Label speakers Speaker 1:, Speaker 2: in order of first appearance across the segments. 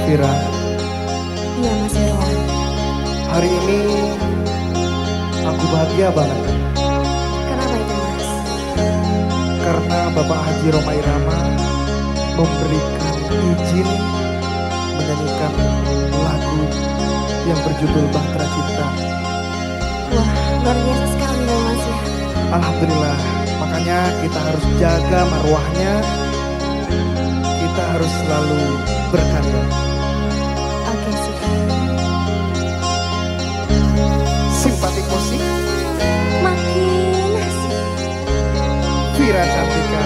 Speaker 1: Vira,
Speaker 2: Iya Mas Irwan.
Speaker 1: hari ini aku bahagia banget
Speaker 2: Kenapa itu Mas?
Speaker 1: karena Bapak Haji Rhoma Irama memberikan izin menyanyikan lagu yang berjudul Bahtera Cinta.
Speaker 2: Wah, luar biasa sekali ya Mas ya.
Speaker 1: Alhamdulillah, makanya kita harus jaga marwahnya, kita harus selalu berkarya.
Speaker 2: Oke sih.
Speaker 1: Simpatik musik,
Speaker 2: Makin asik.
Speaker 1: Vira Cantika,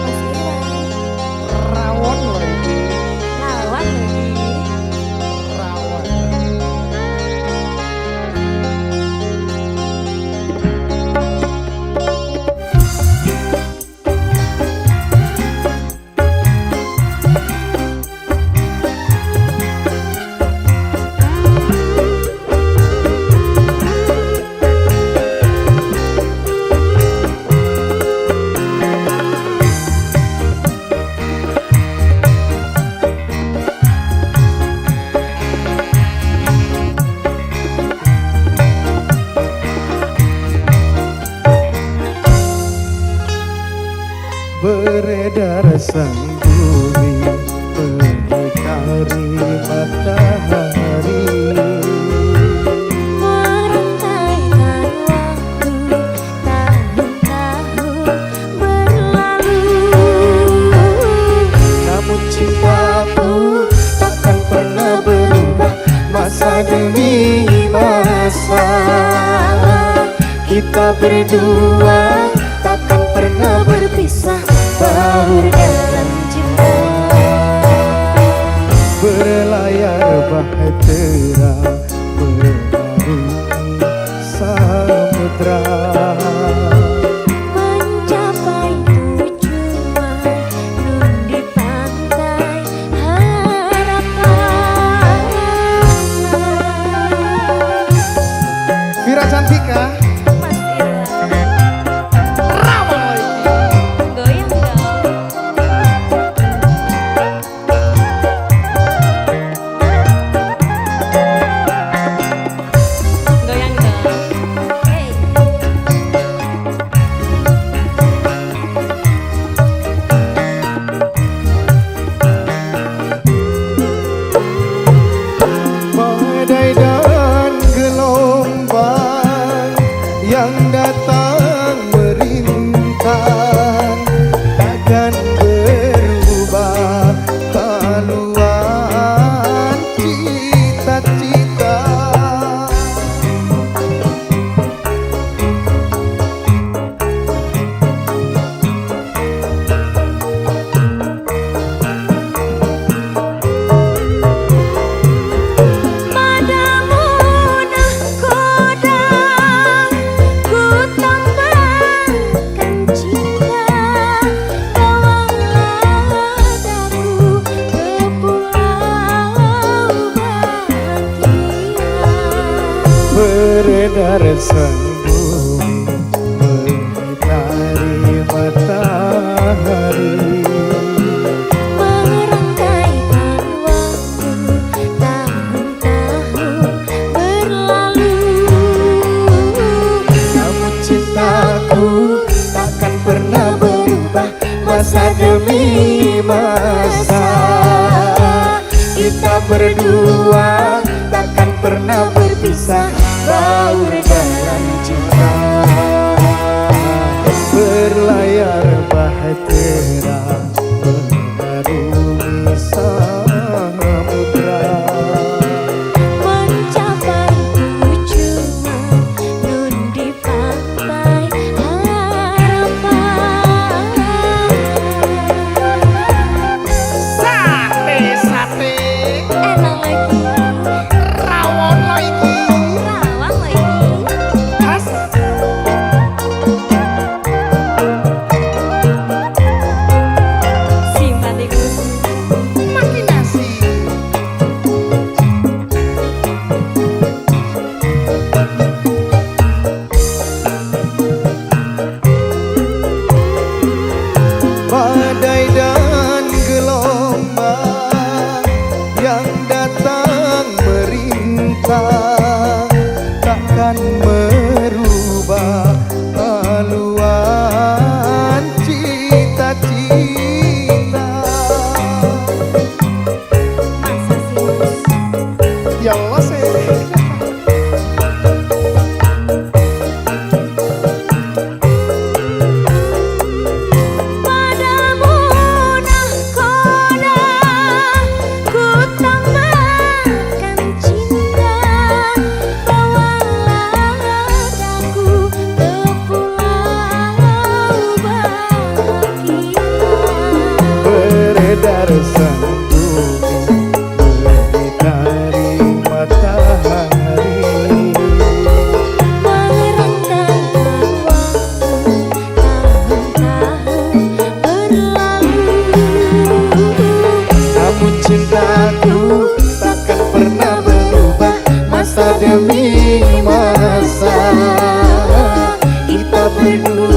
Speaker 2: Mas Irwan.
Speaker 1: rawon lagi,
Speaker 2: Lawan lagi.
Speaker 1: rawon. Beredar sang bumi mengitari matahari,
Speaker 2: Merantaikan waktu tahun-tahun berlalu.
Speaker 1: namun cintaku takkan pernah berubah masa demi masa. Kita berdua takkan pernah berpisah, baur dalam cinta. Berlayar bahtera mengarungi samudra,
Speaker 2: Mencapai tujuan nun di pantai harapan.
Speaker 1: Vira Cantika,
Speaker 2: Mas Irwan.
Speaker 1: rawon lagi.
Speaker 2: Goyang dong. Goyang dong. Hey.
Speaker 1: Badai dan gelombang yang datang merintang takkan berubah haluan cita-cita.
Speaker 2: Padamu nahkoda ku tambahkan cinta, bawalah daku ke pulau bahagia.
Speaker 1: Beredar sang bumi mengitari matahari,
Speaker 2: Merangkaikan waktu tahun-tahun berlalu.
Speaker 1: namun cintaku takkan pernah berubah masa demi masa. Kita berdua takkan pernah berpisah, baur dalam cinta. Berlayar bahtera mengarungi samudra,
Speaker 2: Mencapai tujuan nun di pantai harapan.
Speaker 1: sate
Speaker 2: Enak lagi.
Speaker 1: rawon lagi.
Speaker 2: Rawang lagi.
Speaker 1: Khas sinar sang bumi mengitari matahari.
Speaker 2: Merendahkan waktu tahun-tahun berlalu.
Speaker 1: Namun cintaku takkan pernah berubah masa demi masa. Kita berdua